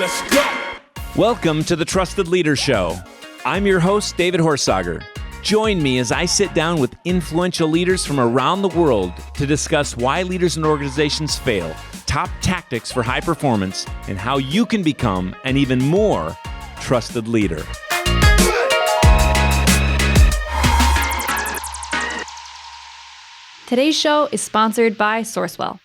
Let's go. Welcome to the Trusted Leader Show. I'm your host, David Horsager. Join me as I sit down with influential leaders from around the world to discuss why leaders and organizations fail, top tactics for high performance, and how you can become an even more trusted leader. Today's show is sponsored by Sourcewell.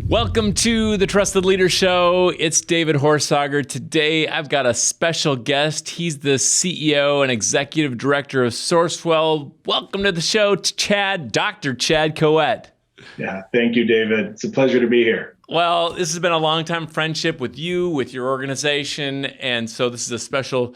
Welcome to the Trusted Leader Show. It's David Horsager. Today, I've got a special guest. He's the CEO and Executive Director of Sourcewell. Welcome to the show, Dr. Chad Coauette. Yeah, thank you, David. It's a pleasure to be here. Well, this has been a long-time friendship with you, with your organization, and so this is a special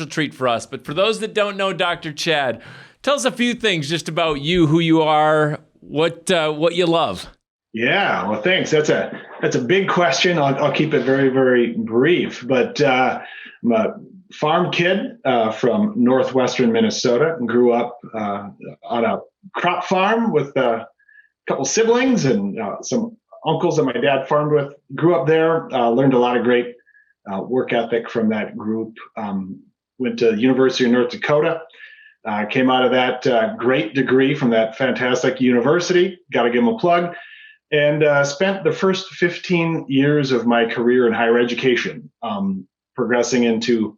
treat for us. But for those that don't know Dr. Chad, tell us a few things just about you, who you are, what you love. Yeah, well, thanks. That's a big question. I'll keep it very, very brief. But I'm a farm kid from northwestern Minnesota and grew up on a crop farm with a couple siblings and some uncles that my dad farmed with. Grew up there, learned a lot of great work ethic from that group. Went to the University of North Dakota. Came out of that great degree from that fantastic university. Got to give them a plug. And spent the first 15 years of my career in higher education, progressing into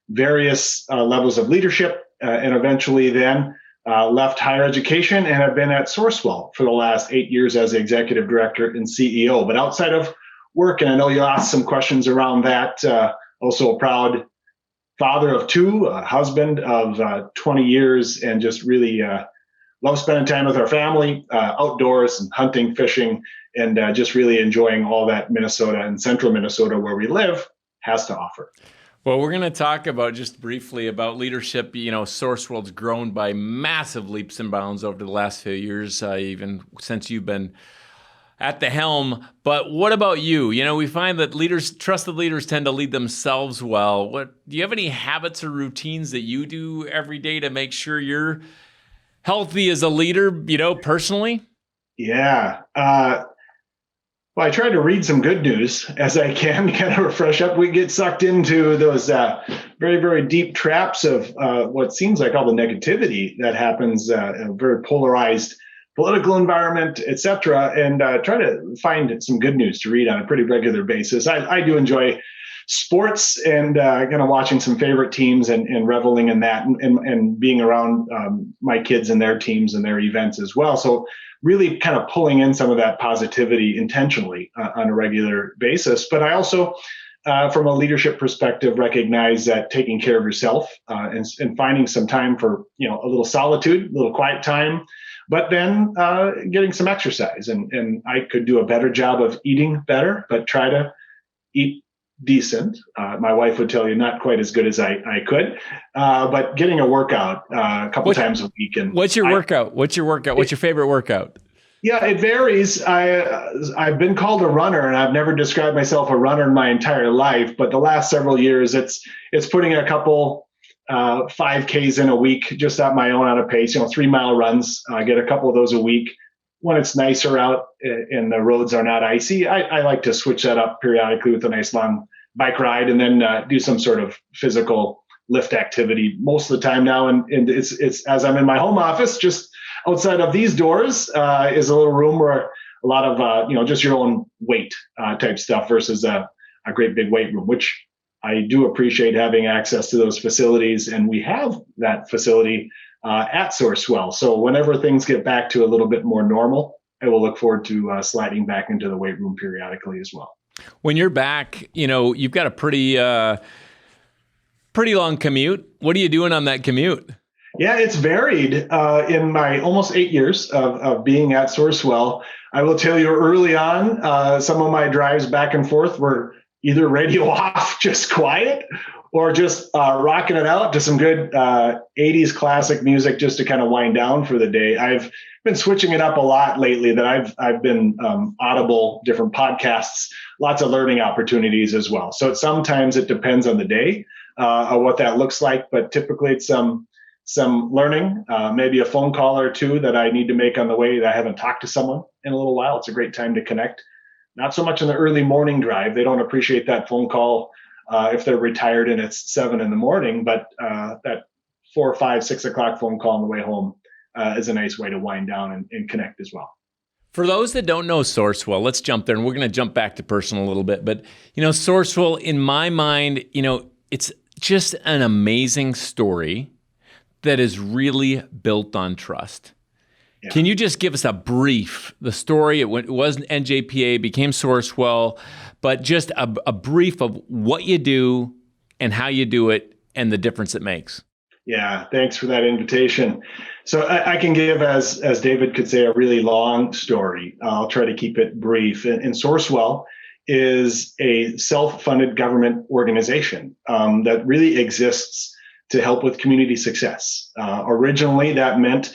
various levels of leadership, and eventually then left higher education and have been at Sourcewell for the last 8 years as the executive director and CEO. But outside of work, and I know you asked some questions around that, also a proud father of two, a husband of 20 years, and just really love spending time with our family, outdoors and hunting, fishing, and just really enjoying all that Minnesota and central Minnesota where we live has to offer. Well, we're going to talk about just briefly about leadership. You know, Sourcewell's grown by massive leaps and bounds over the last few years, even since you've been at the helm. But what about you? You know, we find that trusted leaders tend to lead themselves well. Do you have any habits or routines that you do every day to make sure you're healthy as a leader, you know, personally? Yeah. Well, I try to read some good news as I can to kind of refresh up. We get sucked into those very, very deep traps of what seems like all the negativity that happens in a very polarized political environment, et cetera, and try to find some good news to read on a pretty regular basis. I do enjoy sports and kind of watching some favorite teams and reveling in that and being around my kids and their teams and their events as well. So really kind of pulling in some of that positivity intentionally on a regular basis. But I also, from a leadership perspective, recognize that taking care of yourself and finding some time for, you know, a little solitude, a little quiet time, but then getting some exercise. And I could do a better job of eating better, but try to eat decent. My wife would tell you not quite as good as I could, but getting a workout a couple times a week. And what's your workout? What's your favorite workout? Yeah, it varies. I've been called a runner, and I've never described myself a runner in my entire life. But the last several years, it's putting a couple 5Ks in a week, just at my own on a pace. 3-mile runs. I get a couple of those a week. When it's nicer out and the roads are not icy, I like to switch that up periodically with a nice long bike ride, and then do some sort of physical lift activity most of the time now. And it's as I'm in my home office, just outside of these doors is a little room where a lot of just your own weight type stuff versus a great big weight room, which I do appreciate having access to those facilities, and we have that facility at Sourcewell. So whenever things get back to a little bit more normal, I will look forward to sliding back into the weight room periodically as well. When you're back, you've got a pretty long commute. What are you doing on that commute? Yeah, it's varied. In my almost 8 years of being at Sourcewell, I will tell you early on, some of my drives back and forth were either radio off, just quiet, or just rocking it out to some good 80s classic music just to kind of wind down for the day. I've been switching it up a lot lately, that I've been audible different podcasts, lots of learning opportunities as well. So sometimes it depends on the day of what that looks like, but typically it's some learning, maybe a phone call or two that I need to make on the way that I haven't talked to someone in a little while. It's a great time to connect. not so much in the early morning drive. They don't appreciate that phone call if they're retired and it's 7 a.m, but that 4, 5, 6 o'clock phone call on the way home is a nice way to wind down and connect as well. For those that don't know Sourcewell, let's jump there, and we're going to jump back to personal a little bit. But, Sourcewell, in my mind, it's just an amazing story that is really built on trust. Yeah. Can you just give us the story? It wasn't NJPA, became Sourcewell, but just a brief of what you do and how you do it and the difference it makes. Yeah, thanks for that invitation. So I can give, as David could say, a really long story. I'll try to keep it brief. And Sourcewell is a self-funded government organization that really exists to help with community success. Originally, that meant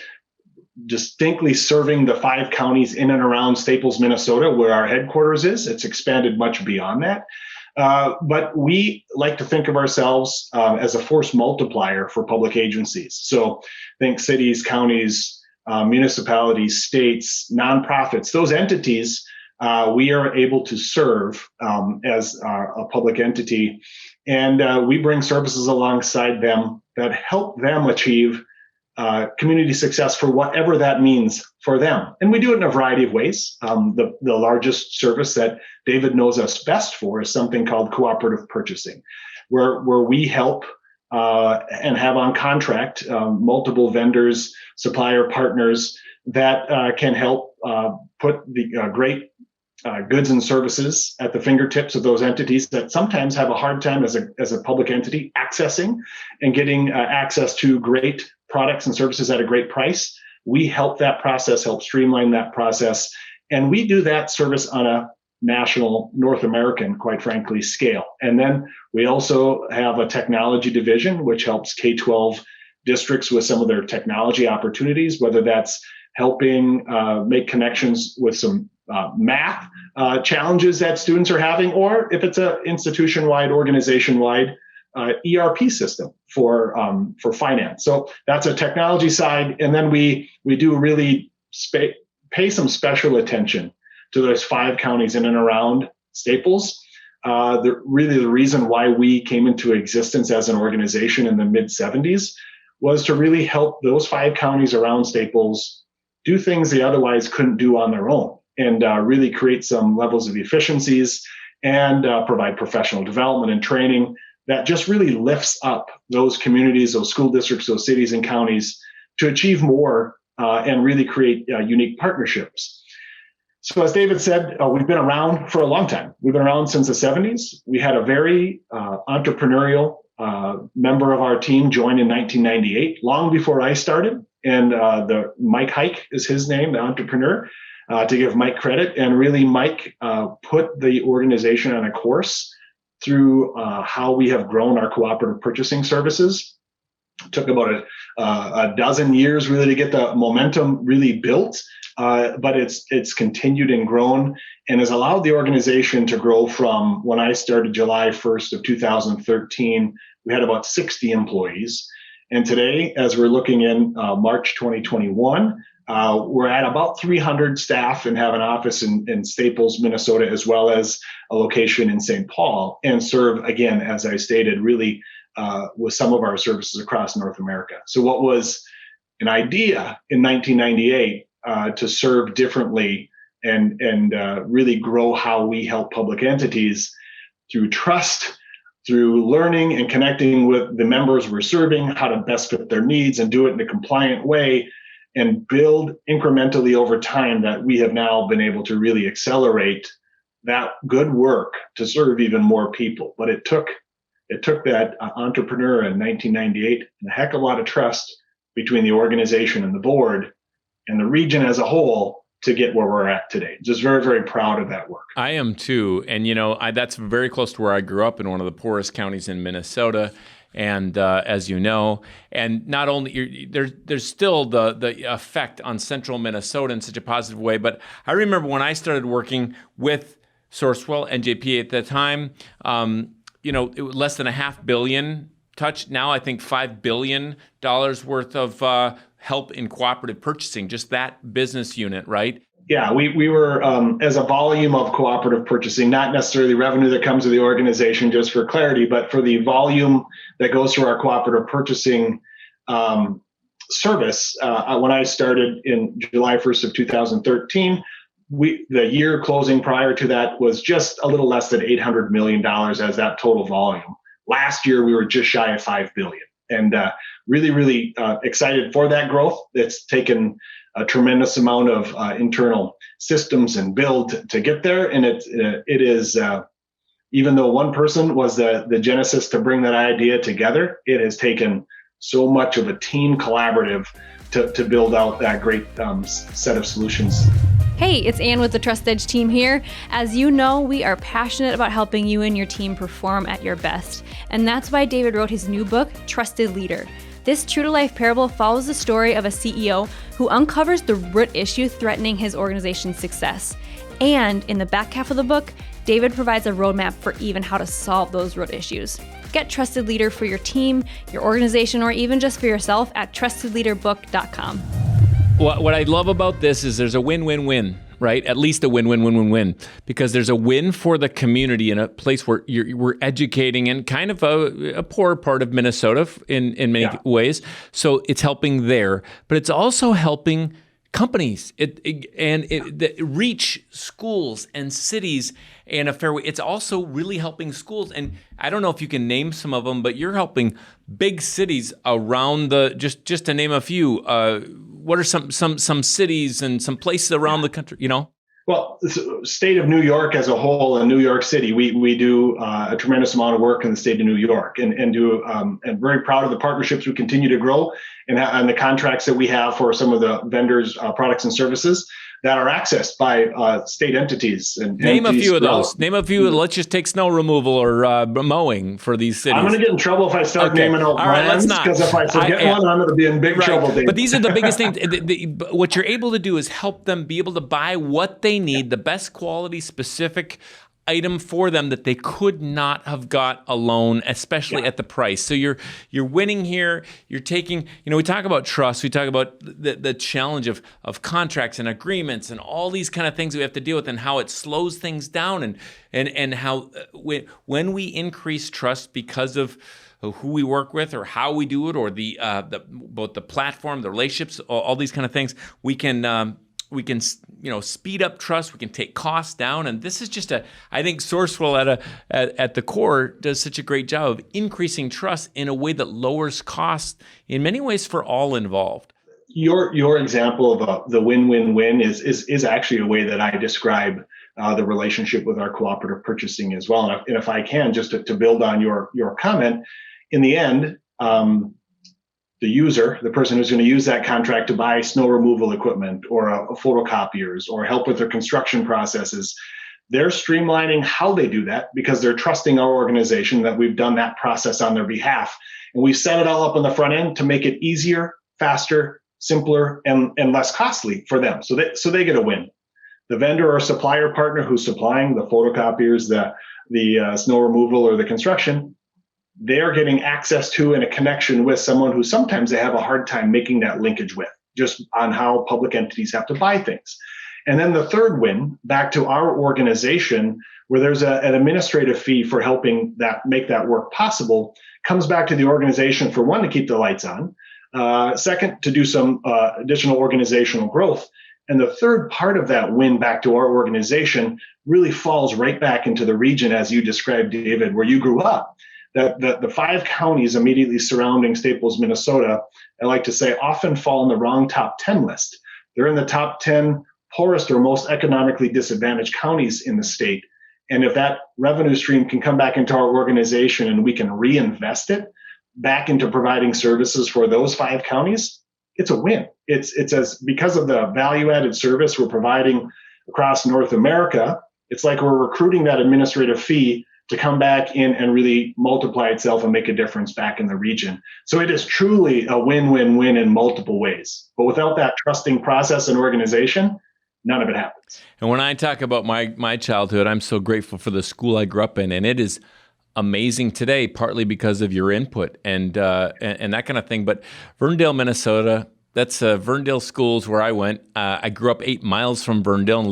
distinctly serving the 5 counties in and around Staples, Minnesota, where our headquarters is. It's expanded much beyond that. But we like to think of ourselves as a force multiplier for public agencies. So think cities, counties, municipalities, states, nonprofits, those entities we are able to serve as a public entity. And we bring services alongside them that help them achieve community success for whatever that means for them. And we do it in a variety of ways. The largest service that David knows us best for is something called cooperative purchasing, where we help and have on contract multiple vendors, supplier partners that can help put the great goods and services at the fingertips of those entities that sometimes have a hard time as a public entity accessing and getting access to great products and services at a great price. We help that process, help streamline that process. And we do that service on a national, North American, quite frankly, scale. And then we also have a technology division, which helps K-12 districts with some of their technology opportunities, whether that's helping make connections with some math challenges that students are having, or if it's an institution-wide, organization-wide ERP system for finance. So that's a technology side. And then we do really pay some special attention to those 5 counties in and around Staples. The reason why we came into existence as an organization in the mid-70s was to really help those 5 counties around Staples do things they otherwise couldn't do on their own, and really create some levels of efficiencies and provide professional development and training that just really lifts up those communities, those school districts, those cities and counties to achieve more and really create unique partnerships. So as David said, we've been around for a long time. We've been around since the 70s. We had a very entrepreneurial member of our team join in 1998, long before I started. And the Mike Hike is his name, the entrepreneur, to give Mike credit. And really, Mike put the organization on a course through how we have grown our cooperative purchasing services. It took about a dozen years really to get the momentum really built, but it's continued and grown and has allowed the organization to grow from when I started July 1st of 2013, we had about 60 employees. And today, as we're looking in March 2021, we're at about 300 staff and have an office in Staples, Minnesota, as well as a location in St. Paul, and serve, again, as I stated, really with some of our services across North America. So what was an idea in 1998 to serve differently and really grow how we help public entities through trust, through learning and connecting with the members we're serving, how to best fit their needs and do it in a compliant way, and build incrementally over time, that we have now been able to really accelerate that good work to serve even more people. But it took that entrepreneur in 1998 and a heck of a lot of trust between the organization and the board and the region as a whole to get where we're at today. Just very, very proud of that work. I am too. And, that's very close to where I grew up, in one of the poorest counties in Minnesota. And as you know, and not only there's still the effect on central Minnesota in such a positive way. But I remember when I started working with Sourcewell and JPA at the time, it was less than $500 million touched. Now I think $5 billion worth of help in cooperative purchasing, just that business unit, right? Yeah, we were, as a volume of cooperative purchasing, not necessarily revenue that comes to the organization, just for clarity, but for the volume that goes through our cooperative purchasing service. When I started in July 1st of 2013, the year closing prior to that was just a little less than $800 million as that total volume. Last year, we were just shy of $5 billion. And really excited for that growth. It's taken a tremendous amount of internal systems and build to get there. And it is, even though one person was the genesis to bring that idea together, it has taken so much of a team collaborative to build out that great set of solutions. Hey, it's Ann with the Trust Edge team here. As you know, we are passionate about helping you and your team perform at your best. And that's why David wrote his new book, Trusted Leader. This true-to-life parable follows the story of a CEO who uncovers the root issue threatening his organization's success. And in the back half of the book, David provides a roadmap for even how to solve those root issues. Get Trusted Leader for your team, your organization, or even just for yourself at trustedleaderbook.com. What I love about this is there's a win-win-win, right? At least a win-win-win-win-win, because there's a win for the community in a place where we're educating in kind of a poor part of Minnesota in many ways. So it's helping there, but it's also helping companies that reach schools and cities in a fair way. It's also really helping schools. And I don't know if you can name some of them, but you're helping big cities around just to name a few. What are some cities and some places around the country, you know? Well, the state of New York as a whole and New York City, we do a tremendous amount of work in the state of New York and very proud of the partnerships we continue to grow and the contracts that we have for some of the vendors' products and services that are accessed by state entities. And name a few of those. Name a few. Let's just take snow removal or mowing for these cities. I'm going to get in trouble if I start naming out brands, because if I forget one, I'm going to be in big trouble. David. But these are the biggest things. What you're able to do is help them be able to buy what they need, the best quality, specific item for them that they could not have got alone, especially at the price. So you're winning here. You're taking, we talk about trust. We talk about the challenge of contracts and agreements and all these kind of things we have to deal with, and how it slows things down, and how when we increase trust because of who we work with or how we do it, or both the platform, the relationships, all these kind of things, we can speed up trust. We can take costs down, and this is just I think Sourcewell at the core does such a great job of increasing trust in a way that lowers costs in many ways for all involved. Your example of the win-win-win is actually a way that I describe the relationship with our cooperative purchasing as well. And if I can, just to build on your comment, in the end, the user, the person who's going to use that contract to buy snow removal equipment or photocopiers or help with their construction processes, they're streamlining how they do that because they're trusting our organization that we've done that process on their behalf. And we've set it all up on the front end to make it easier, faster, simpler, and less costly for them. So they get a win. The vendor or supplier partner who's supplying the photocopiers, the snow removal or the construction, they're getting access to and a connection with someone who sometimes they have a hard time making that linkage with, just on how public entities have to buy things. And then the third win, back to our organization, where there's an administrative fee for helping make that work possible, comes back to the organization for one, to keep the lights on, second, to do some additional organizational growth. And the third part of that win back to our organization really falls right back into the region, as you described, David, where you grew up. The 5 counties immediately surrounding Staples, Minnesota, I like to say, often fall in the wrong top 10 list. They're in the top 10 poorest or most economically disadvantaged counties in the state. And if that revenue stream can come back into our organization and we can reinvest it back into providing services for those 5 counties, it's a win. Because of the value-added service we're providing across North America, it's like we're recruiting that administrative fee to come back in and really multiply itself and make a difference back in the region. So it is truly a win-win-win in multiple ways. But without that trusting process and organization, none of it happens. And when I talk about my childhood, I'm so grateful for the school I grew up in, and it is amazing today, partly because of your input and that kind of thing. But Verndale, Minnesota, That's Verndale Schools where I went. I grew up 8 miles from Verndale in a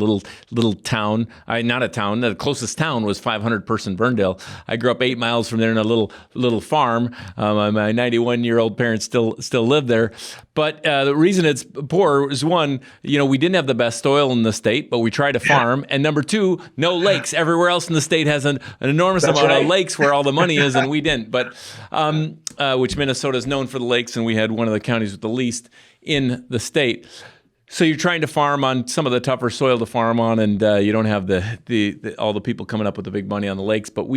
little town. Not a town. The closest town was 500-person Verndale. I grew up 8 miles from there in a little farm. My 91-year-old parents still live there. But the reason it's poor is, one, we didn't have the best soil in the state, but we tried to farm. And number two, no lakes. Everywhere else in the state has an enormous amount of lakes where all the money is, and we didn't. But which Minnesota is known for the lakes, and we had one of the counties with the least in the state. So you're trying to farm on some of the tougher soil to farm on, and you don't have the all the people coming up with the big money on the lakes. But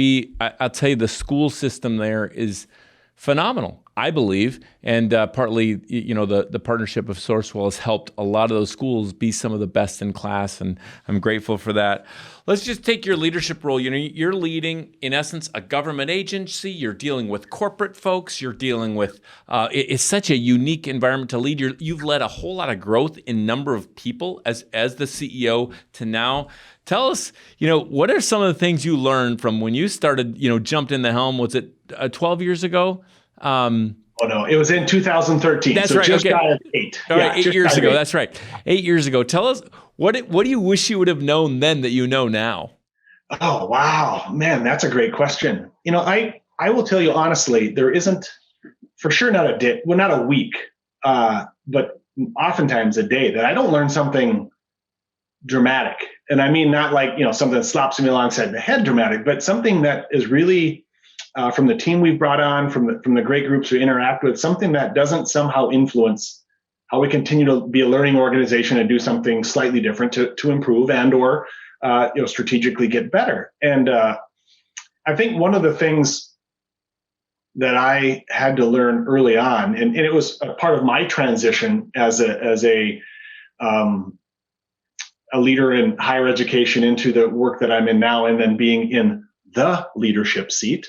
I'll tell you, the school system there is phenomenal, I believe, and partly, the partnership of Sourcewell has helped a lot of those schools be some of the best in class, and I'm grateful for that. Let's just take your leadership role. You're leading, in essence, a government agency. You're dealing with corporate folks. You're dealing with, it's such a unique environment to lead. You've led a whole lot of growth in number of people as the CEO to now. Tell us, what are some of the things you learned from when you started, jumped in the helm? Was it 12 years ago? Oh, no, it was in 2013. That's so right. Just okay. got it 8. All right, 8 years ago. 8. That's right. 8 years ago. Tell us, what do you wish you would have known then that you know now? Oh, wow, man, that's a great question. I will tell you honestly, there isn't, for sure, not a day, well, not a week, but oftentimes a day that I don't learn something dramatic. And I mean, not like, something that slaps me alongside the head dramatic, but something that is really from the team we've brought on, from the great groups we interact with, something that doesn't somehow influence how we continue to be a learning organization and do something slightly different to improve and or strategically get better. And I think one of the things that I had to learn early on, and it was a part of my transition as a leader in higher education into the work that I'm in now, and then being in the leadership seat,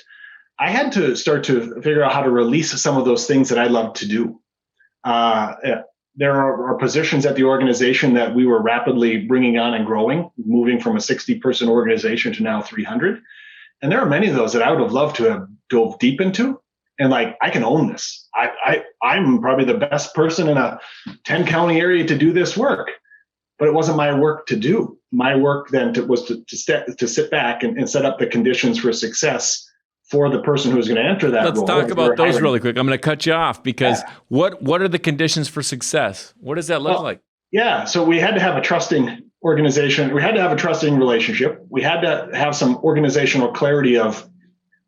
I had to start to figure out how to release some of those things that I love to do. There are positions at the organization that we were rapidly bringing on and growing, moving from a 60-person organization to now 300. And there are many of those that I would have loved to have dove deep into. And I can own this. I'm probably the best person in a 10-county area to do this work. But it wasn't my work to do. My work then was to sit back and set up the conditions for success for the person who's going to enter that role. Let's talk about those really quick. I'm going to cut you off because what are the conditions for success? What does that look like? Yeah, so we had to have a trusting organization. We had to have a trusting relationship. We had to have some organizational clarity of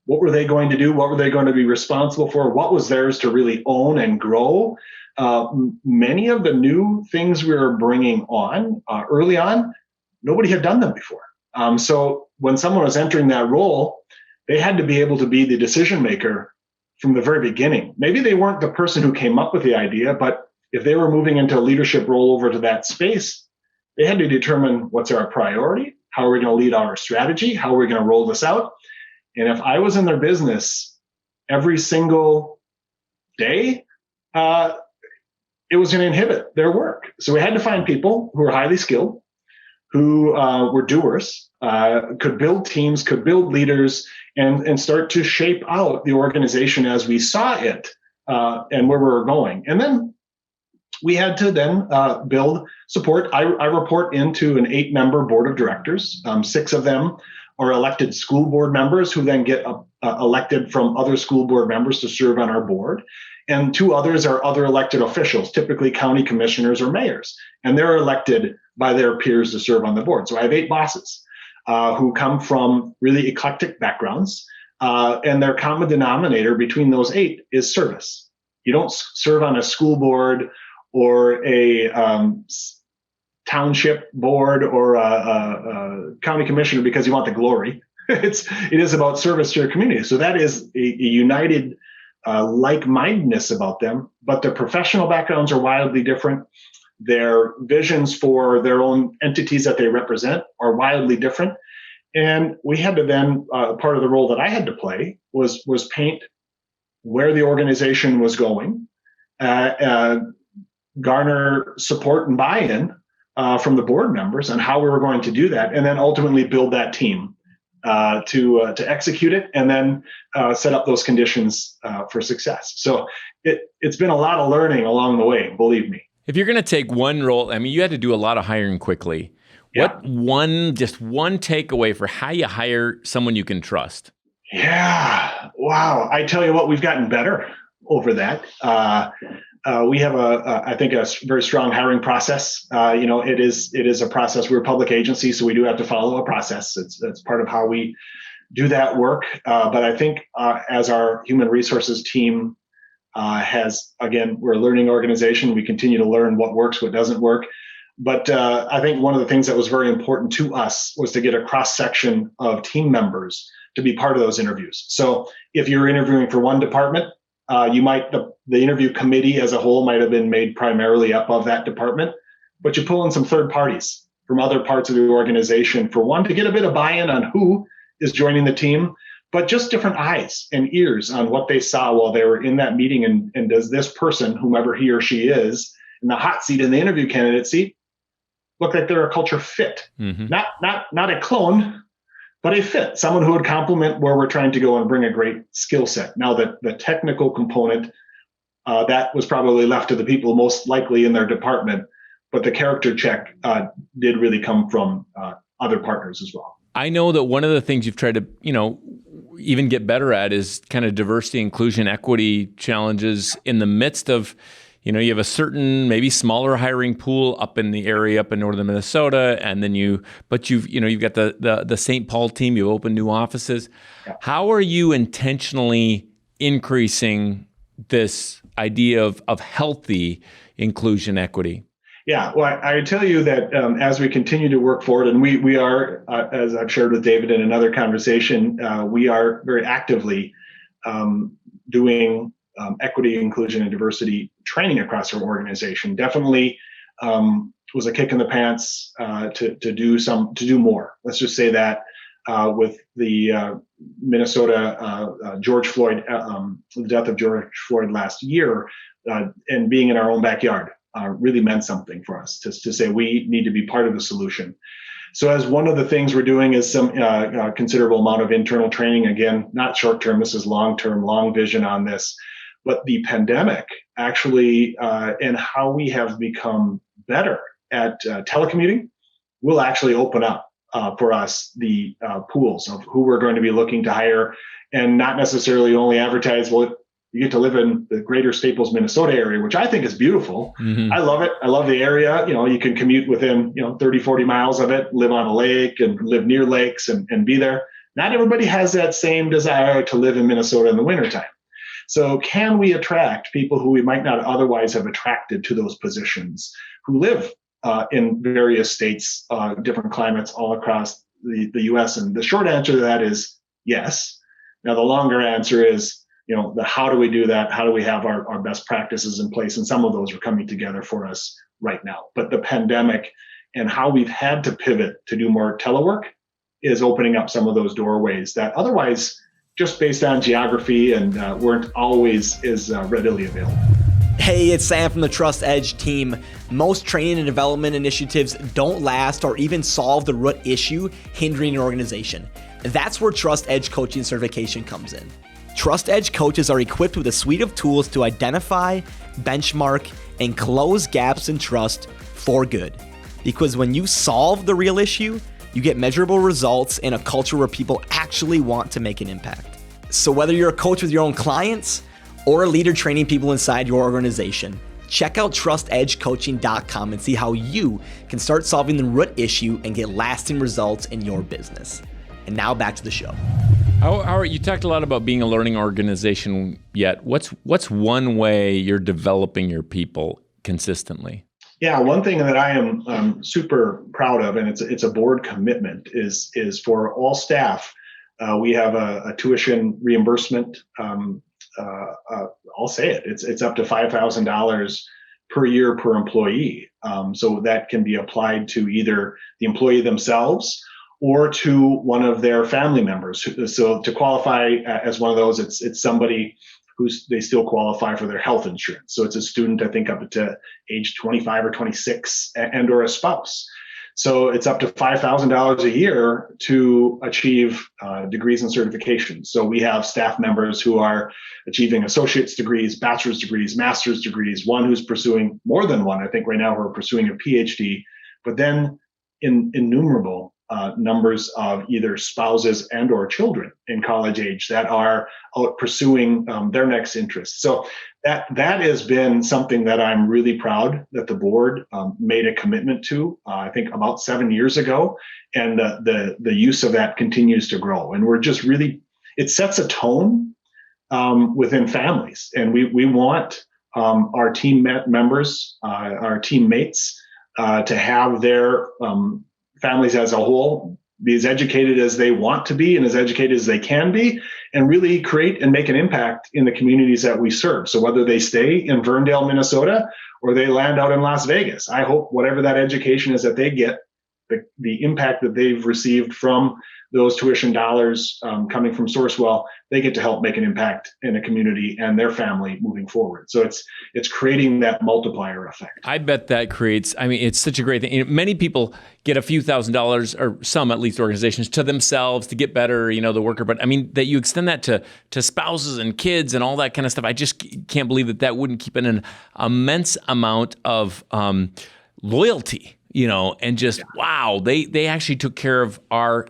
what were they going to do? What were they going to be responsible for? What was theirs to really own and grow? Many of the new things we were bringing on early on, nobody had done them before. So when someone was entering that role, they had to be able to be the decision maker from the very beginning. Maybe they weren't the person who came up with the idea, but if they were moving into a leadership role over to that space, they had to determine what's our priority, how are we going to lead our strategy, how are we going to roll this out. And if I was in their business every single day, it was going to inhibit their work. So we had to find people who were highly skilled, who were doers, could build teams, could build leaders, and start to shape out the organization as we saw it and where we were going. And then we had to then build support. I report into an 8-member board of directors. 6 of them are elected school board members who then get elected from other school board members to serve on our board. And 2 others are other elected officials, typically county commissioners or mayors. And they're elected by their peers to serve on the board. So I have 8 bosses who come from really eclectic backgrounds. And their common denominator between those 8 is service. You don't serve on a school board or a township board or a county commissioner because you want the glory. It is about service to your community. So that is a united like-mindedness about them, but their professional backgrounds are wildly different. Their visions for their own entities that they represent are wildly different. And we had to then, part of the role that I had to play was paint where the organization was going, garner support and buy-in from the board members on how we were going to do that, and then ultimately build that team to execute it, and then set up those conditions for success. So it's been a lot of learning along the way, believe me. If you're going to take one role, I mean, you had to do a lot of hiring quickly. Yeah. Just one takeaway for how you hire someone you can trust? Yeah. Wow. I tell you what, we've gotten better over that. We have I think a very strong hiring process. It is a process. We're a public agency, so we do have to follow a process. It's part of how we do that work. But I think as our human resources team we're a learning organization. We continue to learn what works, what doesn't work. But I think one of the things that was very important to us was to get a cross section of team members to be part of those interviews. So if you're interviewing for one department, the interview committee as a whole might have been made primarily up of that department, but you pull in some third parties from other parts of the organization for one, to get a bit of buy-in on who is joining the team, but just different eyes and ears on what they saw while they were in that meeting. And does this person, whomever he or she is, in the hot seat, in the interview candidate seat, look like they're a culture fit? Mm-hmm. Not a clone, but a fit, someone who would complement where we're trying to go and bring a great skill set. Now, the technical component, that was probably left to the people most likely in their department, but the character check did really come from other partners as well. I know that one of the things you've tried to, even get better at is kind of diversity, inclusion, equity challenges in the midst of, you have a certain maybe smaller hiring pool up in the area up in northern Minnesota, and then you've got the St. Paul team. You've opened new offices. Yeah. How are you intentionally increasing this idea of healthy inclusion equity? Yeah, well, I tell you that as we continue to work forward, and we are, as I've shared with David in another conversation, we are very actively doing equity, inclusion, and diversity training across our organization. Definitely was a kick in the pants to do more. Let's just say that with the Minnesota George Floyd, the death of George Floyd last year, and being in our own backyard. Really meant something for us to say we need to be part of the solution. So as one of the things we're doing is some considerable amount of internal training. Again, not short term, this is long term, long vision on this. But the pandemic actually, and how we have become better at telecommuting, will actually open up for us the pools of who we're going to be looking to hire, and not necessarily only advertise, well, you get to live in the greater Staples, Minnesota area, which I think is beautiful. Mm-hmm. I love it. I love the area. You can commute within, 30, 40 miles of it, live on a lake and live near lakes and be there. Not everybody has that same desire to live in Minnesota in the wintertime. So can we attract people who we might not otherwise have attracted to those positions, who live in various states, different climates all across the U.S.? And the short answer to that is yes. Now, the longer answer is, the how do we do that? How do we have our best practices in place? And some of those are coming together for us right now. But the pandemic and how we've had to pivot to do more telework is opening up some of those doorways that otherwise, just based on geography and weren't always as readily available. Hey, it's Sam from the Trust Edge team. Most training and development initiatives don't last or even solve the root issue hindering your organization. That's where Trust Edge coaching certification comes in. Trust Edge coaches are equipped with a suite of tools to identify, benchmark, and close gaps in trust for good. Because when you solve the real issue, you get measurable results in a culture where people actually want to make an impact. So whether you're a coach with your own clients or a leader training people inside your organization, check out trustedgecoaching.com and see how you can start solving the root issue and get lasting results in your business. And now back to the show. You talked a lot about being a learning organization yet. What's one way you're developing your people consistently? Yeah, one thing that I am super proud of, and it's a board commitment, is for all staff, we have a tuition reimbursement. I'll say it. It's up to $5,000 per year per employee. So that can be applied to either the employee themselves or to one of their family members. So to qualify as one of those, it's somebody they still qualify for their health insurance. So it's a student, I think, up to age 25 or 26, and or a spouse. So it's up to $5,000 a year to achieve degrees and certifications. So we have staff members who are achieving associate's degrees, bachelor's degrees, master's degrees, one who's pursuing more than one. I think right now we're pursuing a PhD, but then innumerable numbers of either spouses and or children in college age that are out pursuing their next interests. So that has been something that I'm really proud that the board made a commitment to, I think about 7 years ago, and the use of that continues to grow. And we're just really, it sets a tone within families, and we want our team members, our teammates, to have their families as a whole be as educated as they want to be and as educated as they can be, and really create and make an impact in the communities that we serve. So whether they stay in Verndale, Minnesota, or they land out in Las Vegas, I hope whatever that education is that they get, the impact that they've received from those tuition dollars coming from Sourcewell, they get to help make an impact in a community and their family moving forward. So it's creating that multiplier effect. I bet that creates, I mean, it's such a great thing. Many people get a few $1,000s, or some at least organizations, to themselves to get better, the worker. But I mean, that you extend that to spouses and kids and all that kind of stuff. I just can't believe that wouldn't keep in an immense amount of loyalty, and just, wow, they actually took care of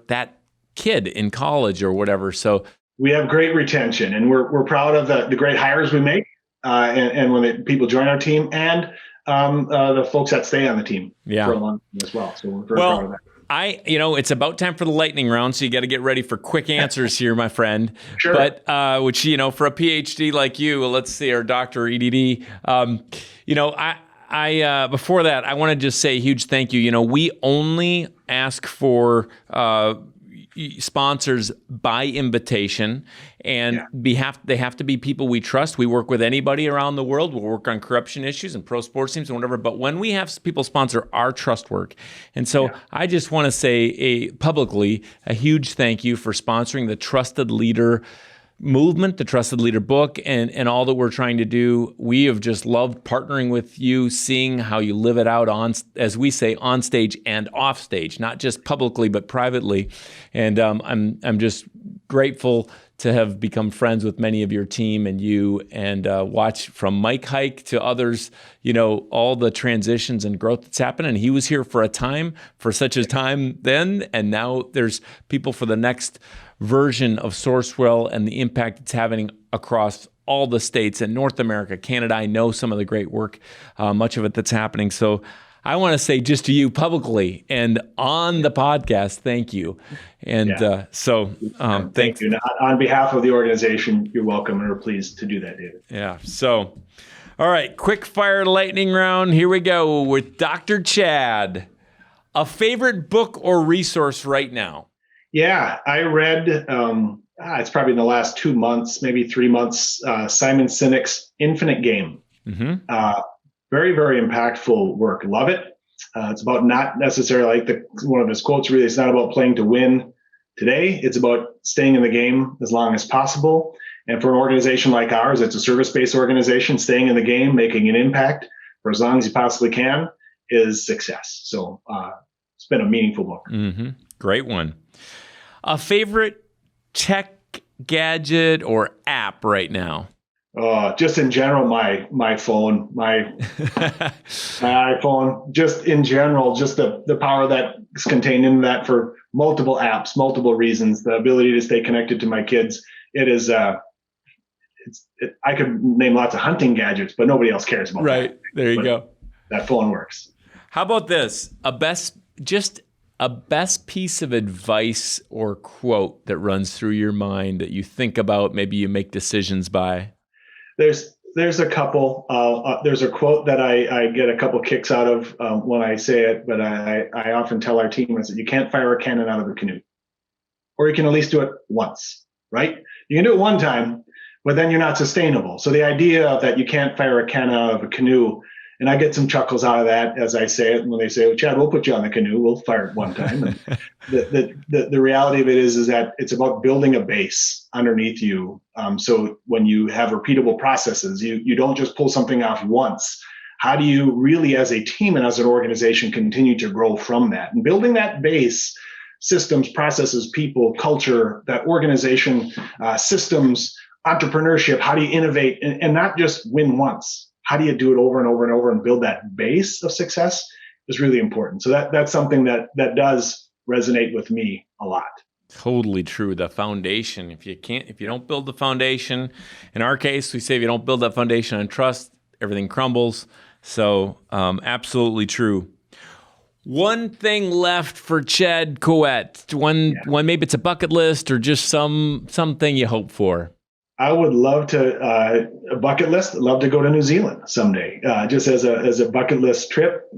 that kid in college or whatever. So we have great retention, and we're proud of the great hires we make, and when people join our team, and the folks that stay on the team for a long time as well. So we're very proud of that. It's about time for the lightning round, so you got to get ready for quick answers here, my friend. Sure. But which for a PhD like you, let's see, or Dr. EDD, I before that, I want to just say a huge thank you. We only ask for sponsors by invitation, and they have to be people we trust. We work with anybody around the world. We'll work on corruption issues and pro sports teams and whatever. But when we have people sponsor our trust work, and so I just want to say publicly a huge thank you for sponsoring the Trusted Leader movement, the Trusted Leader book, and all that we're trying to do. We have just loved partnering with you, seeing how you live it out on, as we say, on stage and off stage, not just publicly but privately. And I'm just grateful to have become friends with many of your team and you, and watch from Mike Hike to others, all the transitions and growth that's happened. And he was here for such a time then, and now there's people for the next version of Sourcewell and the impact it's having across all the states in North America, Canada. I know some of the great work, much of it that's happening. So I want to say just to you publicly and on the podcast, thank you. And thank you. On behalf of the organization, you're welcome, and we're pleased to do that, David. Yeah. So, all right, quick fire lightning round. Here we go with Dr. Chad. A favorite book or resource right now? Yeah, I read, it's probably in the last 2 months, maybe 3 months, Simon Sinek's Infinite Game. Mm-hmm. Very, very impactful work. Love it. It's about not necessarily like one of his quotes, really, it's not about playing to win today. It's about staying in the game as long as possible. And for an organization like ours, it's a service-based organization, staying in the game, making an impact for as long as you possibly can is success. So it's been a meaningful book. Mm-hmm. Great one. A favorite tech gadget or app right now? Just in general, my phone, my iPhone, just in general, just the power that's contained in that for multiple apps, multiple reasons, the ability to stay connected to my kids. It is, I could name lots of hunting gadgets, but nobody else cares about that. Right. There you go. That phone works. How about this? A best piece of advice or quote that runs through your mind that you think about, maybe you make decisions by? There's a couple. There's a quote that I get a couple kicks out of when I say it, but I often tell our team, I said, you can't fire a cannon out of a canoe, or you can at least do it once, right? You can do it one time, but then you're not sustainable. So the idea that you can't fire a cannon out of a canoe, and I get some chuckles out of that as I say it. And when they say, well, Chad, we'll put you on the canoe, we'll fire it one time. And the reality of it is that it's about building a base underneath you. So when you have repeatable processes, you don't just pull something off once how do you really, as a team and as an organization, continue to grow from that? And building that base, systems, processes, people, culture, that organization, systems, entrepreneurship, how do you innovate and not just win once? How do you do it over and over and over and build that base of success is really important. So that's something that does resonate with me a lot. Totally true. The foundation. If you don't build the foundation, in our case, we say if you don't build that foundation on trust, everything crumbles. So absolutely true. One thing left for Chad Coauette. One maybe it's a bucket list or just something you hope for. I would love to a bucket list. I'd love to go to New Zealand someday, just as a bucket list trip.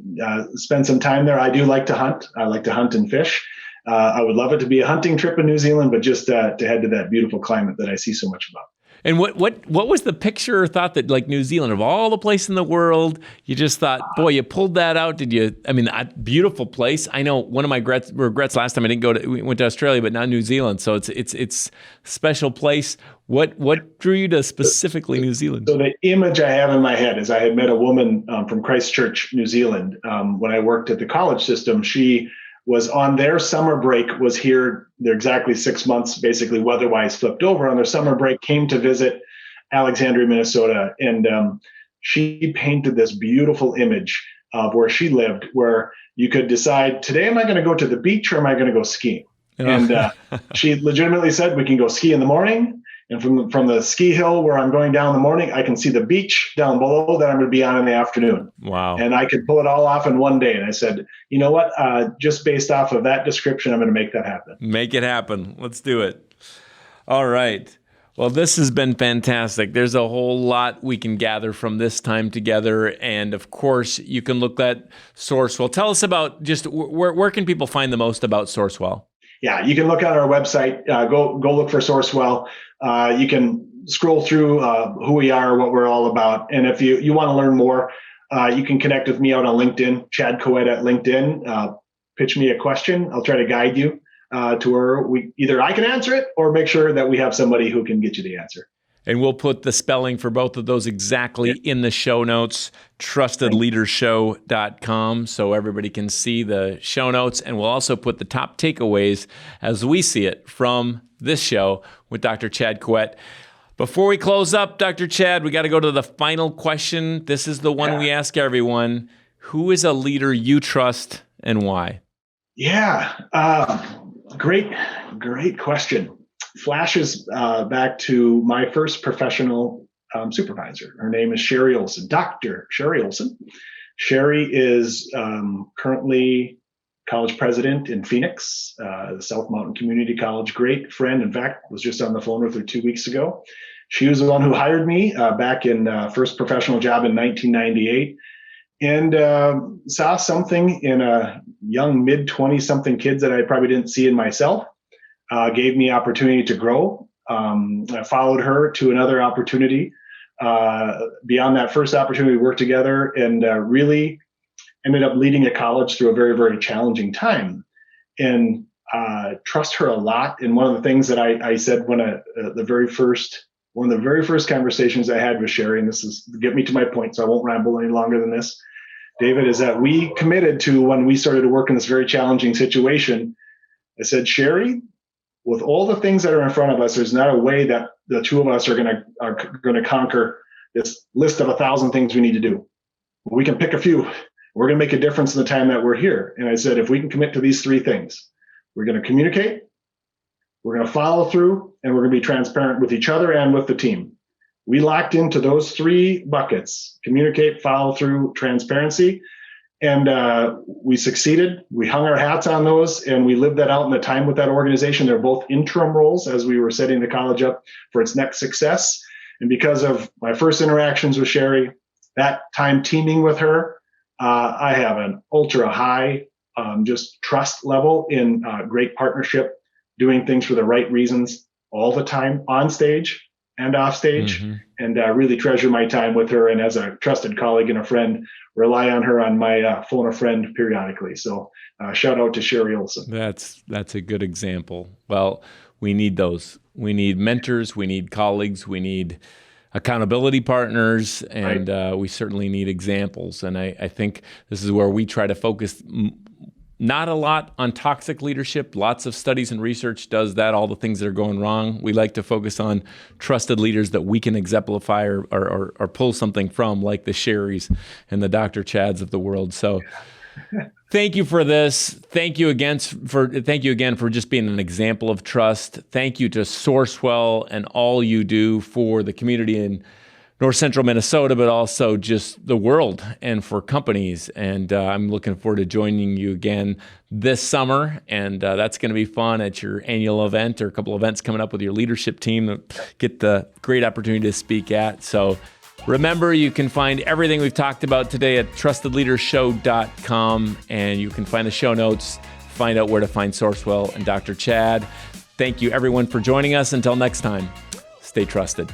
Spend some time there. I do like to hunt. I like to hunt and fish. I would love it to be a hunting trip in New Zealand, but just to head to that beautiful climate that I see so much about. And what was the picture or thought that, like, New Zealand, of all the places in the world, you just thought, boy, you pulled that out? Did you? I mean, a beautiful place. I know one of my regrets last time we went to Australia, but not New Zealand. So it's a special place. What drew you to specifically New Zealand? So the image I have in my head is I had met a woman from Christchurch, New Zealand, when I worked at the college system. She was on their summer break, was here. They're exactly 6 months, basically weather-wise flipped over on their summer break, came to visit Alexandria, Minnesota. And she painted this beautiful image of where she lived, where you could decide, today, am I going to go to the beach or am I going to go skiing? And she legitimately said, we can go ski in the morning. And from the ski hill where I'm going down in the morning, I can see the beach down below that I'm going to be on in the afternoon. Wow. And I could pull it all off in one day. And I said, you know what? Just based off of that description, I'm going to make that happen. Make it happen. Let's do it. All right. Well, this has been fantastic. There's a whole lot we can gather from this time together. And of course, you can look at Sourcewell. Tell us about just where can people find the most about Sourcewell? Yeah, you can look at our website. Go look for Sourcewell. You can scroll through who we are, what we're all about. And if you want to learn more, you can connect with me out on LinkedIn, Chad Coauette at LinkedIn. Pitch me a question. I'll try to guide you to where either I can answer it or make sure that we have somebody who can get you the answer. And we'll put the spelling for both of those exactly in the show notes, trustedleadershow.com, so everybody can see the show notes. And we'll also put the top takeaways as we see it from this show with Dr. Chad Coauette. Before we close up, Dr. Chad, we got to go to the final question. This is the one we ask everyone. Who is a leader you trust and why? Yeah, great question. Flashes back to my first professional supervisor. Her name is Sherry Olson, Dr. Sherry Olson. Sherry is currently college president in Phoenix, the South Mountain Community College. Great friend. In fact, was just on the phone with her 2 weeks ago. She was the one who hired me back in first professional job in 1998. And saw something in a young mid-20-something kids that I probably didn't see in myself. Gave me opportunity to grow. I followed her to another opportunity. Beyond that first opportunity, we worked together and really ended up leading a college through a very, very challenging time. And trust her a lot. And one of the things that I said one of the very first conversations I had with Sherry, and this is get me to my point, so I won't ramble any longer than this, David, is that we committed to, when we started to work in this very challenging situation, I said, Sherry, with all the things that are in front of us, there's not a way that the two of us are going to conquer this list of 1,000 things we need to do. We can pick a few. We're going to make a difference in the time that we're here. And I said, if we can commit to these three things, we're going to communicate, we're going to follow through, and we're going to be transparent with each other and with the team. We locked into those three buckets: communicate, follow through, transparency. And we succeeded. We hung our hats on those, and we lived that out in the time with that organization. They're both interim roles as we were setting the college up for its next success. And because of my first interactions with Sherry, that time teaming with her, I have an ultra high just trust level in great partnership, doing things for the right reasons all the time, on stage and off stage, and really treasure my time with her. And as a trusted colleague and a friend, rely on her on my phone a friend periodically. So shout out to Sherry Olson. That's a good example. Well, we need those. We need mentors. We need colleagues. We need accountability partners, and we certainly need examples. And I think this is where we try to focus not a lot on toxic leadership. Lots of studies and research does that, all the things that are going wrong. We like to focus on trusted leaders that we can exemplify or pull something from, like the Sherrys and the Dr. Chads of the world. So thank you for this. Thank you again for just being an example of trust. Thank you to Sourcewell and all you do for the community in North Central Minnesota, but also just the world and for companies. And I'm looking forward to joining you again this summer. And that's going to be fun at your annual event or a couple events coming up with your leadership team that get the great opportunity to speak at. So remember, you can find everything we've talked about today at trustedleadershow.com, and you can find the show notes, find out where to find Sourcewell and Dr. Chad. Thank you, everyone, for joining us. Until next time, stay trusted.